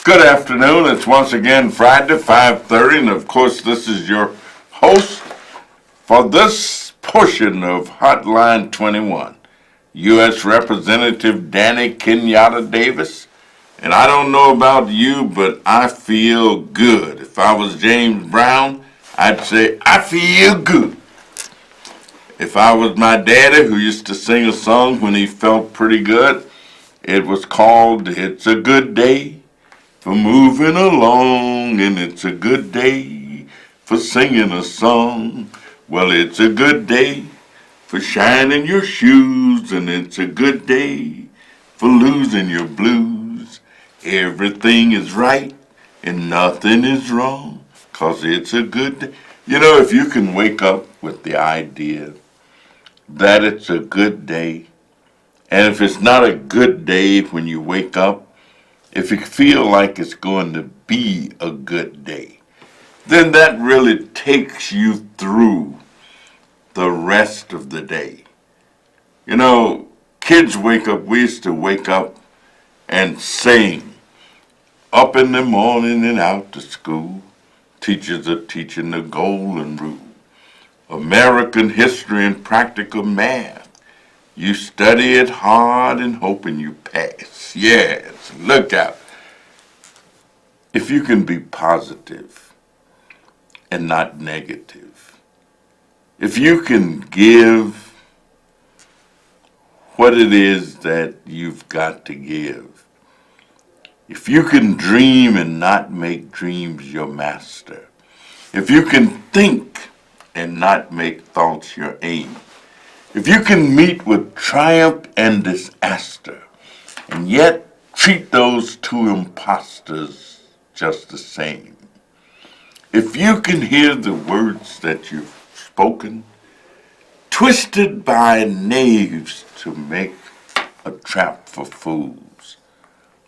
Good afternoon. It's once again Friday, 5:30, and of course this is your host for this portion of Hotline 21, U.S. Representative Danny Davis. And I don't know about you, but I feel good. If I was James Brown, I'd say, I feel good. If I was my daddy, who used to sing a song when he felt pretty good, it was called It's a Good Day for Moving Along, and it's a good day for singing a song. Well, it's a good day for shining your shoes, and it's a good day for losing your blues. Everything is right and nothing is wrong, 'cause it's a good day. You know, if you can wake up with the idea that it's a good day, and if it's not a good day when you wake up, if you feel like it's going to be a good day, then that really takes you through the rest of the day. You know, kids wake up, we used to wake up and sing, up in the morning and out to school. Teachers are teaching the golden rule, American history and practical math. You study it hard and hoping you pass. Yes, look out. If you can be positive and not negative, if you can give what it is that you've got to give, if you can dream and not make dreams your master, if you can think and not make thoughts your aim, if you can meet with triumph and disaster, and yet treat those two imposters just the same, if you can hear the words that you've spoken, twisted by knaves to make a trap for fools,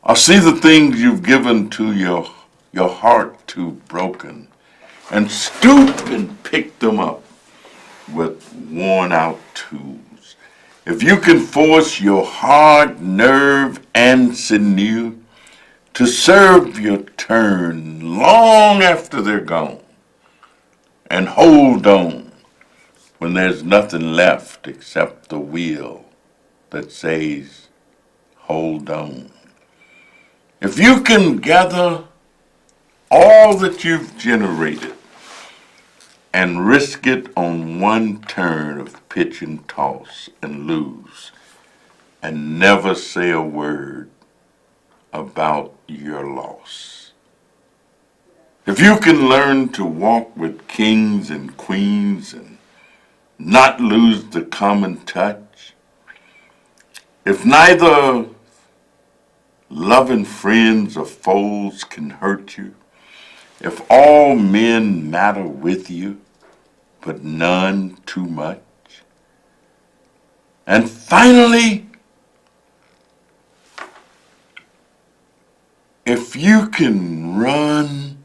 or see the things you've given to your heart too broken, and stoop and pick them up with worn out tools. If you can force your heart, nerve, and sinew to serve your turn long after they're gone, and hold on when there's nothing left except the wheel that says, hold on. If you can gather all that you've generated and risk it on one turn of pitch and toss and lose, and never say a word about your loss. If you can learn to walk with kings and queens and not lose the common touch, if neither loving friends or foes can hurt you, if all men matter with you, but none too much, and finally, if you can run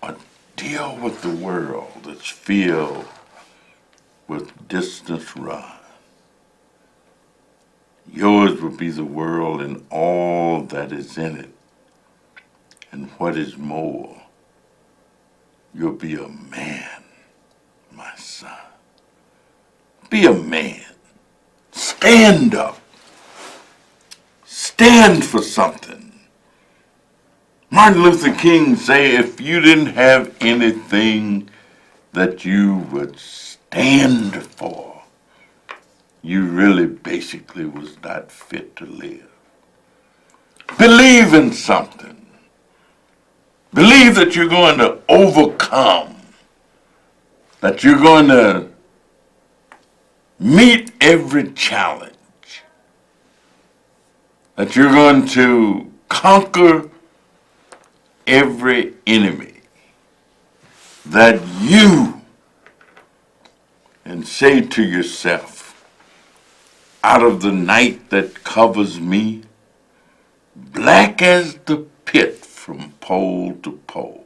or deal with the world that's filled with distance run, yours will be the world and all that is in it. And what is more, you'll be a man, my son. Be a man. Stand up. Stand for something. Martin Luther King say, if you didn't have anything that you would stand for, you really basically was not fit to live. Believe in something. Believe that you're going to overcome, that you're going to meet every challenge, that you're going to conquer every enemy, that you, and say to yourself, out of the night that covers me, black as the pit from pole to pole,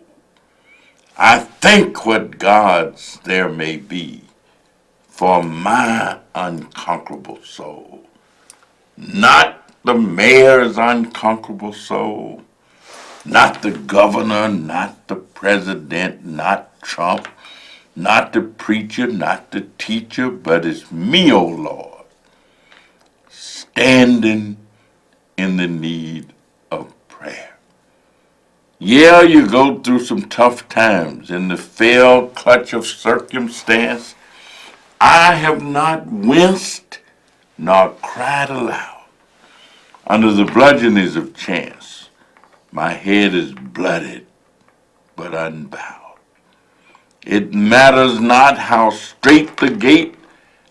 I think what gods there may be for my unconquerable soul. Not the mayor's unconquerable soul, Not the governor, not the president, not Trump, not the preacher, not the teacher, but it's me, O Lord, standing in the need of prayer. Yeah, you go through some tough times in the fell clutch of circumstance. I have not winced nor cried aloud. Under the bludgeonings of chance, my head is blooded but unbowed. It matters not how straight the gate,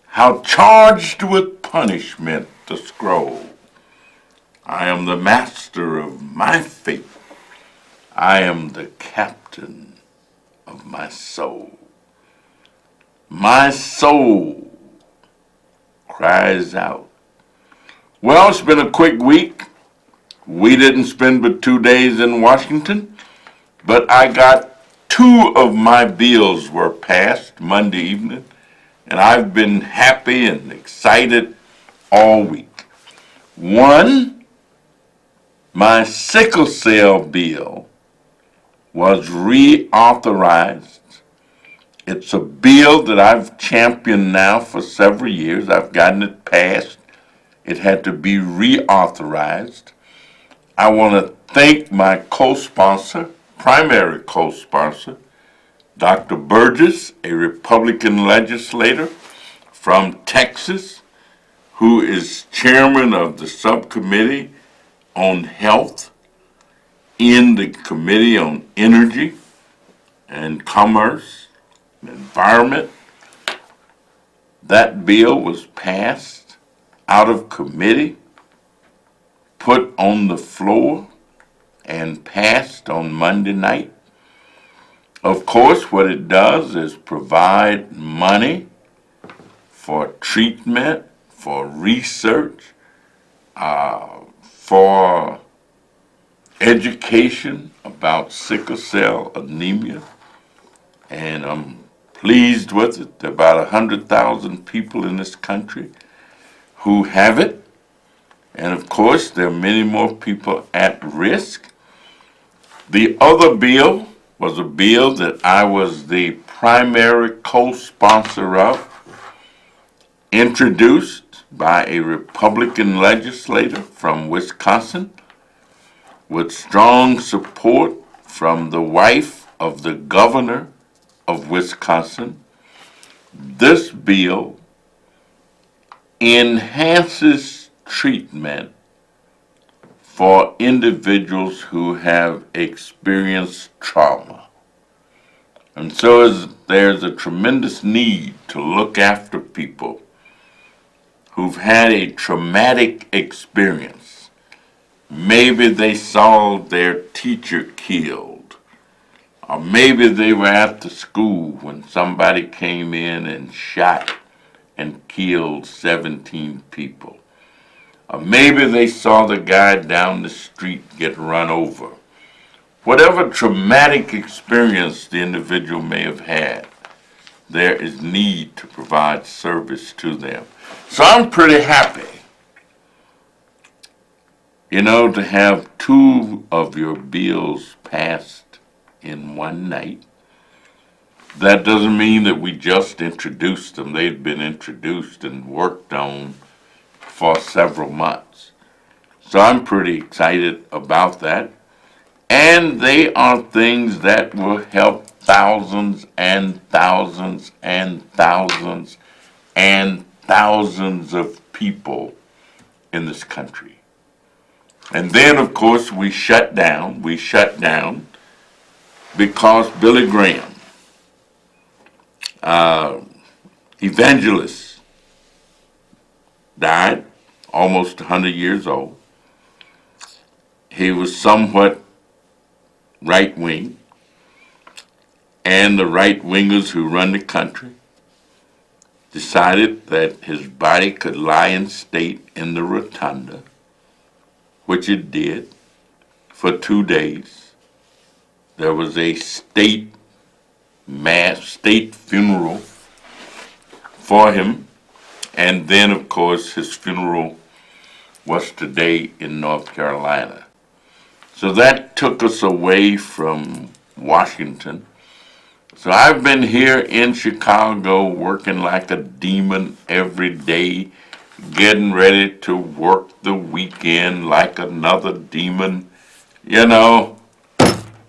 how charged with punishment the scroll. I am the master of my fate. I am the captain of my soul. My soul cries out. Well, it's been a quick week. We didn't spend but 2 days in Washington, but I got 2 of my bills were passed Monday evening, and I've been happy and excited all week. One, my sickle cell bill was reauthorized. It's a bill that I've championed now for several years. I've gotten it passed. It had to be reauthorized. I want to thank my co-sponsor, primary co-sponsor, Dr. Burgess, a Republican legislator from Texas, who is chairman of the subcommittee on health in the Committee on Energy and Commerce and Environment. That bill was passed out of committee, put on the floor, and passed on Monday night. Of course, what it does is provide money for treatment, for research, for education about sickle cell anemia, and I'm pleased with it. There are about 100,000 people in this country who have it, and of course there are many more people at risk. The other bill was a bill that I was the primary co-sponsor of, introduced by a Republican legislator from Wisconsin, with strong support from the wife of the governor of Wisconsin. This bill enhances treatment for individuals who have experienced trauma. And so there's a tremendous need to look after people who've had a traumatic experience. Maybe they saw their teacher killed, or maybe they were at the school when somebody came in and shot and killed 17 people. Or maybe they saw the guy down the street get run over. Whatever traumatic experience the individual may have had, there is need to provide service to them. So I'm pretty happy, to have 2 of your bills passed in one night. That doesn't mean that we just introduced them. They've been introduced and worked on for several months. So I'm pretty excited about that. And they are things that will help thousands and thousands and thousands and thousands of people in this country. And then, of course, we shut down because Billy Graham, evangelist, died, almost 100 years old. He was somewhat right-wing, and the right-wingers who run the country decided that his body could lie in state in the rotunda, which it did for 2 days. There was a state funeral for him, and then, of course, his funeral was today in North Carolina. So that took us away from Washington. So I've been here in Chicago working like a demon every day, getting ready to work the weekend like another demon, you know,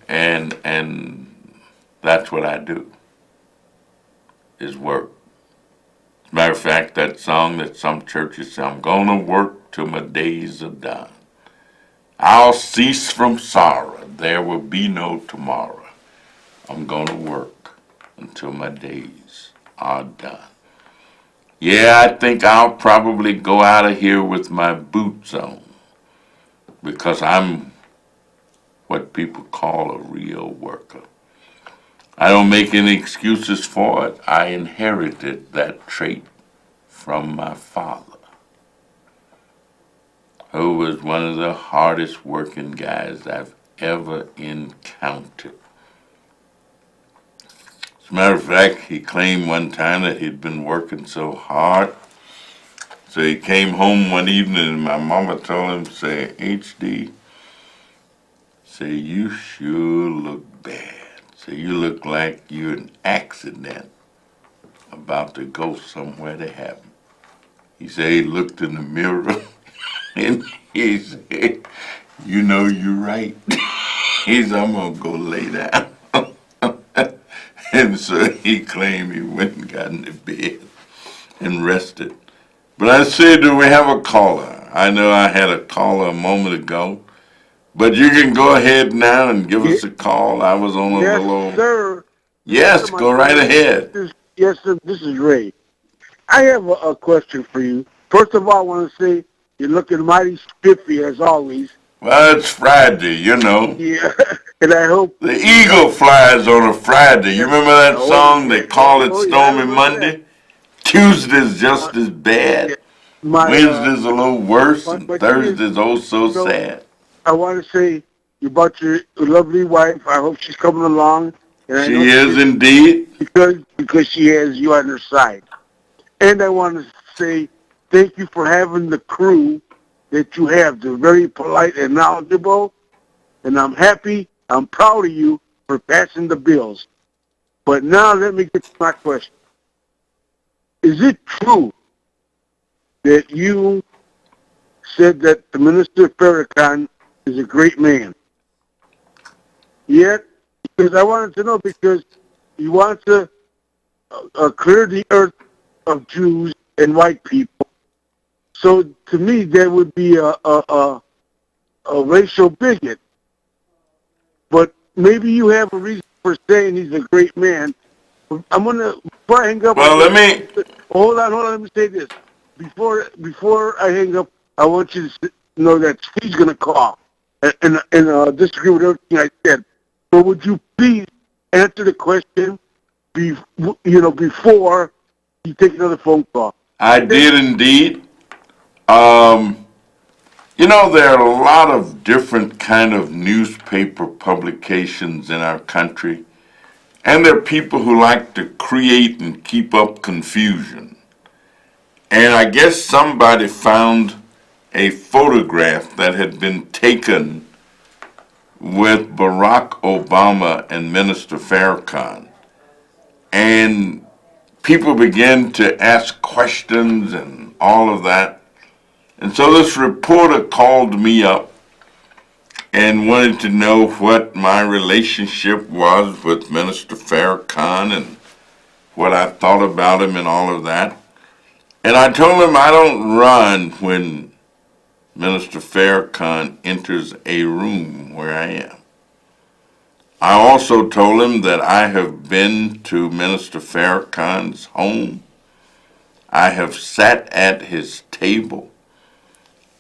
and that's what I do, is work. As a matter of fact, that song that some churches say, I'm gonna work till my days are done. I'll cease from sorrow, there will be no tomorrow. I'm gonna work until my days are done. Yeah, I think I'll probably go out of here with my boots on because I'm what people call a real worker. I don't make any excuses for it. I inherited that trait from my father, who was one of the hardest working guys I've ever encountered. As a matter of fact, he claimed one time that he'd been working so hard. So he came home one evening and my mama told him, say, HD, say, you sure look bad. Say, you look like you're an accident about to go somewhere to heaven. He said he looked in the mirror and he said, you know, you're right. He said, I'm going to go lay down. And so he claimed he went and got into bed and rested. But I said, do we have a caller? I know I had a caller a moment ago, but you can go ahead now and give us a call. I was on a Yes, little... sir. Yes, Sir, go right ahead. Yes, sir. This is Ray. I have a question for you. First of all, I want to say you're looking mighty spiffy as always. Well, it's Friday, you know. Yeah, and I hope The eagle flies on a Friday. You remember that song? They call it Stormy Monday. Tuesday's just as bad. Yeah. My Wednesday's a little worse, and but Thursday's oh so sad. I want to say you brought your lovely wife. I hope she's coming along. And She is indeed. Because she has you on her side. And I want to say thank you for having the crew that you have. They're very polite and knowledgeable. And I'm happy, I'm proud of you for passing the bills. But now let me get to my question. Is it true that you said that the Minister Farrakhan is a great man? Yet, because I wanted to know, because you want to clear the earth of Jews and white people. So to me, that would be a racial bigot. But maybe you have a reason for saying he's a great man. I'm gonna before I hang up. Well, Hold on. Let me say this. Before I hang up, I want you to know that Steve's gonna call and disagree with everything I said. So would you please answer the question, before you take another phone call? I did indeed. There are a lot of different kind of newspaper publications in our country, and there are people who like to create and keep up confusion. And I guess somebody found a photograph that had been taken with Barack Obama and Minister Farrakhan. And people began to ask questions and all of that. And so this reporter called me up and wanted to know what my relationship was with Minister Farrakhan and what I thought about him and all of that. And I told him I don't run when Minister Farrakhan enters a room where I am. I also told him that I have been to Minister Farrakhan's home. I have sat at his table.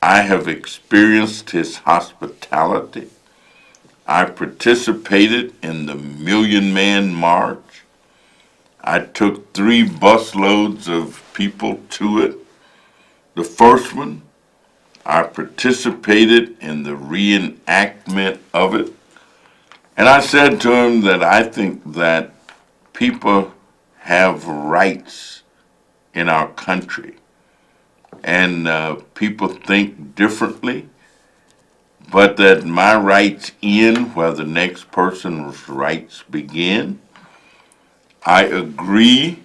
I have experienced his hospitality. I participated in the Million Man March. I took 3 busloads of people to it. The first one, I participated in the reenactment of it. And I said to him that I think that people have rights in our country. And people think differently. but that my rights end where the next person's rights begin. I agree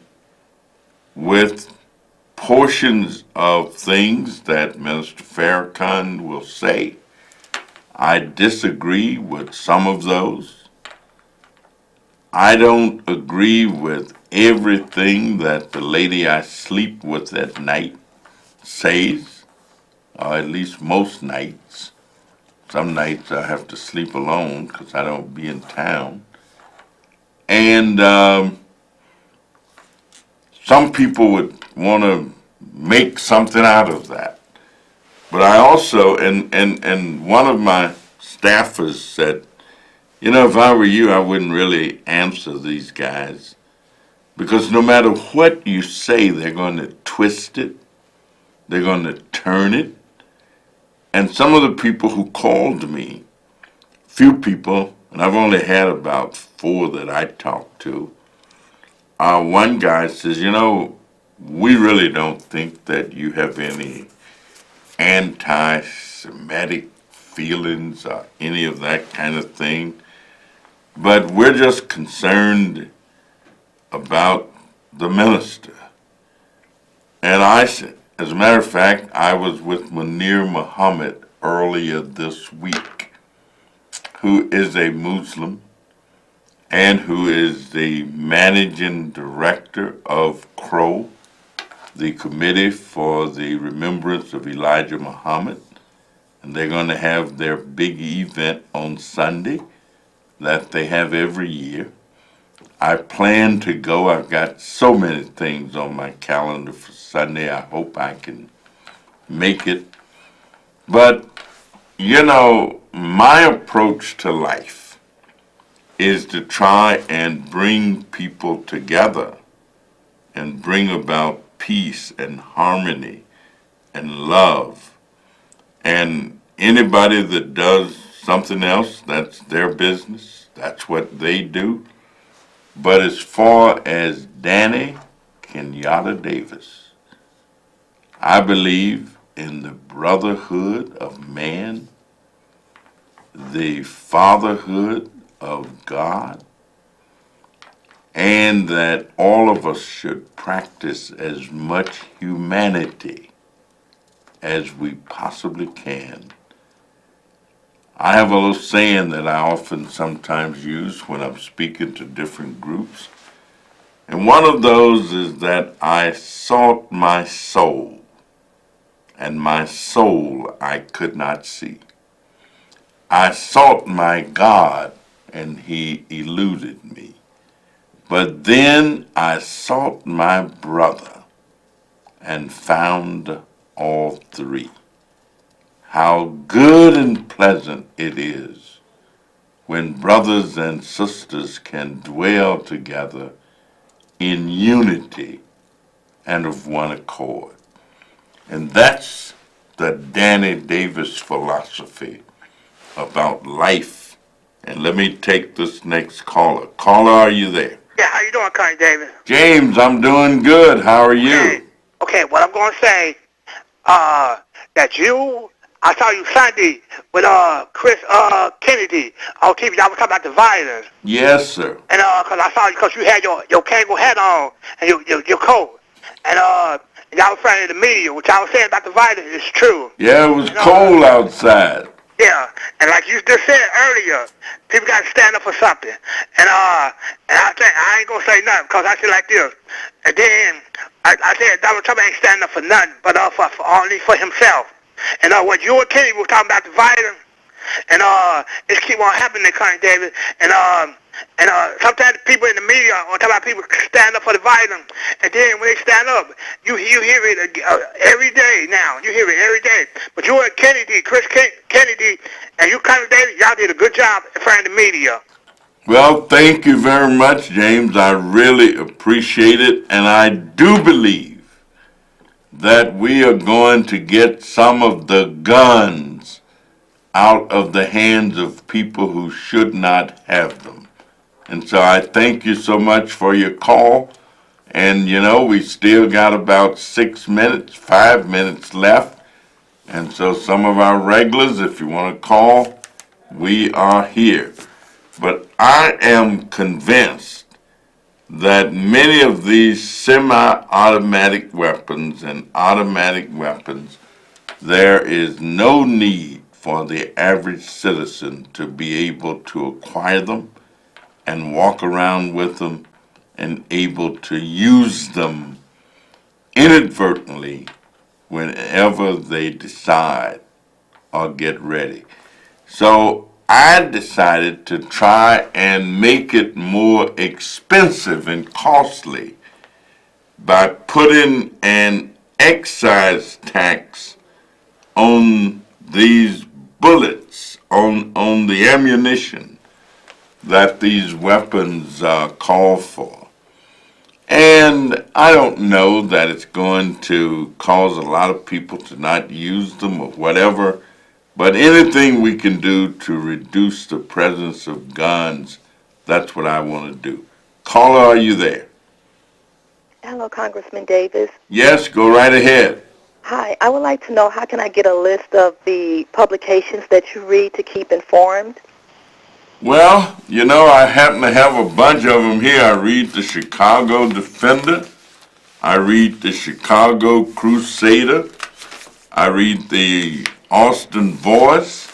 with portions of things that Minister Farrakhan will say. I disagree with some of those. I don't agree with everything that the lady I sleep with at night says, or at least most nights. Some nights I have to sleep alone because I don't be in town. And some people would want to make something out of that. But I also, and one of my staffers said, you know, if I were you, I wouldn't really answer these guys because no matter what you say, they're going to twist it, they're going to turn it. And some of the people who called me, few people, and I've only had about 4 that I talked to, one guy says, you know, we really don't think that you have any anti-Semitic feelings or any of that kind of thing, but we're just concerned about the minister. And I said, as a matter of fact, I was with Munir Muhammad earlier this week, who is a Muslim and who is the managing director of CROW, the Committee for the Remembrance of Elijah Muhammad. And they're going to have their big event on Sunday that they have every year. I plan to go. I've got so many things on my calendar for Sunday. I hope I can make it. But, you know, my approach to life is to try and bring people together and bring about peace and harmony and love. And anybody that does something else, that's their business. That's what they do. But as far as Danny Kenyatta Davis, I believe in the brotherhood of man, the fatherhood of God, and that all of us should practice as much humanity as we possibly can. I have a little saying that I often sometimes use when I'm speaking to different groups. And one of those is that I sought my soul, and my soul I could not see. I sought my God, and he eluded me. But then I sought my brother and found all 3. How good and pleasant it is when brothers and sisters can dwell together in unity and of one accord. And that's the Danny Davis philosophy about life. And let me take this next caller. Caller, are you there? Yeah, how you doing, Connie Davis? James, I'm doing good. How are you? Okay, what I'm going to say, I saw you Sunday with Chris Kennedy on TV. Y'all was talking about the violence. Yes, sir. And because I saw you, because you had your Kangol hat on and your coat. And y'all was friendly to the media. What y'all was saying about the violence is true. Yeah, it was cold outside. Yeah, and like you just said earlier, people got to stand up for something. And I think I ain't gonna say nothing because I feel like this. And then I said Donald Trump ain't standing up for nothing, but for only for himself. And what you and Kenny were talking about the violence, and it keep on happening, Connie Davis. And sometimes people in the media are talking about people stand up for the violence, and then when they stand up, you hear it every day now. You hear it every day. But you and Kennedy, Chris Kennedy, and you, Connie Davis, y'all did a good job in front of the media. Well, thank you very much, James. I really appreciate it, and I do believe that we are going to get some of the guns out of the hands of people who should not have them. And so I thank you so much for your call. And, you know, we still got about 6 minutes, 5 minutes left. And so some of our regulars, if you want to call, we are here. But I am convinced that many of these semi-automatic weapons and automatic weapons, there is no need for the average citizen to be able to acquire them and walk around with them and able to use them inadvertently whenever they decide or get ready. So I decided to try and make it more expensive and costly by putting an excise tax on these bullets, on the ammunition that these weapons call for. And I don't know that it's going to cause a lot of people to not use them or whatever, but anything we can do to reduce the presence of guns, that's what I want to do. Caller, are you there? Hello, Congressman Davis. Yes, go right ahead. Hi, I would like to know how can I get a list of the publications that you read to keep informed? Well, I happen to have a bunch of them here. I read the Chicago Defender. I read the Chicago Crusader. I read the Austin Voice.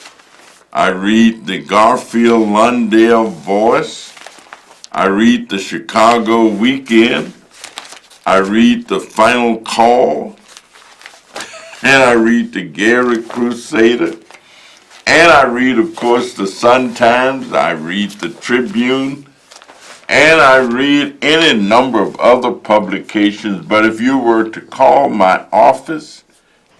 I read the Garfield Lundale Voice. I read the Chicago Weekend. I read the Final Call. And I read the Gary Crusader. And I read, of course, the Sun-Times. I read the Tribune. And I read any number of other publications. But if you were to call my office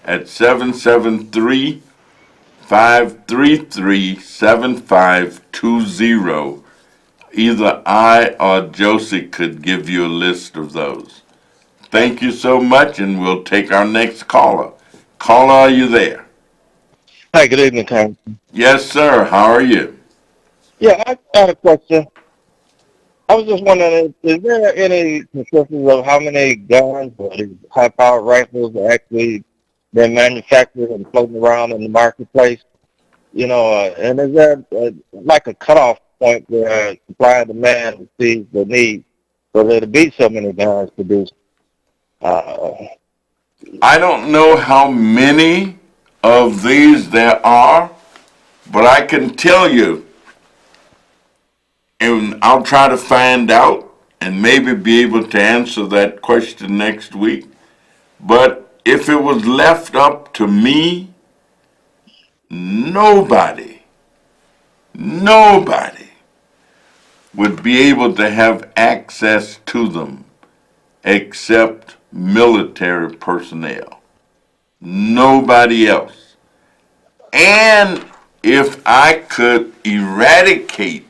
at 773-533-7520, either I or Josie could give you a list of those. Thank you so much, and we'll take our next caller. Caller, are you there? Hi, good evening, Congressman. Yes, sir. How are you? Yeah, I had a question. I was just wondering, is there any consensus of how many guns or these high-powered rifles are actually been manufactured and floating around in the marketplace? And is there like a cutoff point where supply and demand exceeds the need for there to be so many guns produced? I don't know how many of these there are, but I can tell you, and I'll try to find out and maybe be able to answer that question next week. But if it was left up to me, nobody would be able to have access to them except military personnel. Nobody else. And if I could eradicate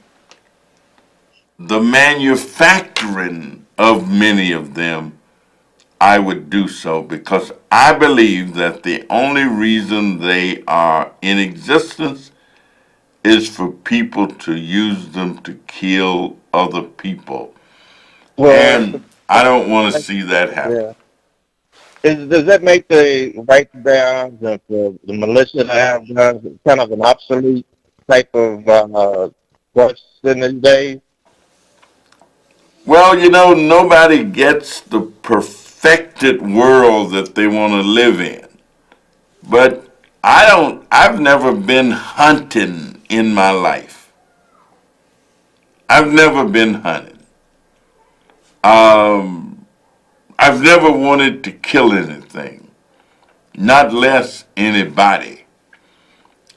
the manufacturing of many of them, I would do so, because I believe that the only reason they are in existence is for people to use them to kill other people. Well, And I don't want to see that happen. yeah. Does that make the right to bear arms and for the militia to have guns kind of an obsolete type of voice in these days? Well, nobody gets the perfected world that they want to live in. But I've never been hunting in my life. I've never been hunting. I've never wanted to kill anything, not less anybody.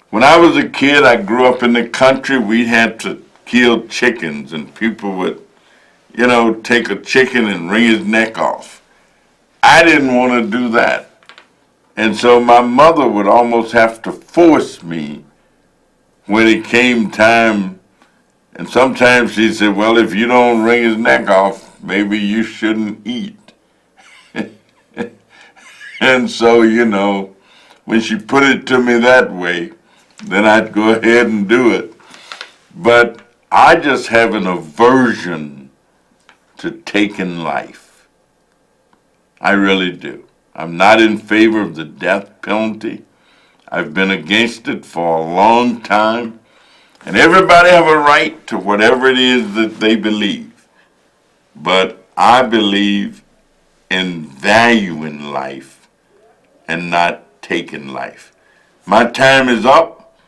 When I was a kid, I grew up in the country. We had to kill chickens, and people would, take a chicken and wring his neck off. I didn't want to do that. And so my mother would almost have to force me when it came time. And sometimes she said, well, if you don't wring his neck off, maybe you shouldn't eat. And so, when she put it to me that way, then I'd go ahead and do it. But I just have an aversion to taking life. I really do. I'm not in favor of the death penalty. I've been against it for a long time. And everybody have a right to whatever it is that they believe. But I believe in valuing life and not taking life. My time is up.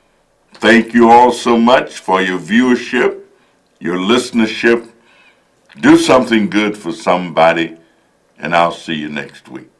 Thank you all so much for your viewership, your listenership. Do something good for somebody, and I'll see you next week.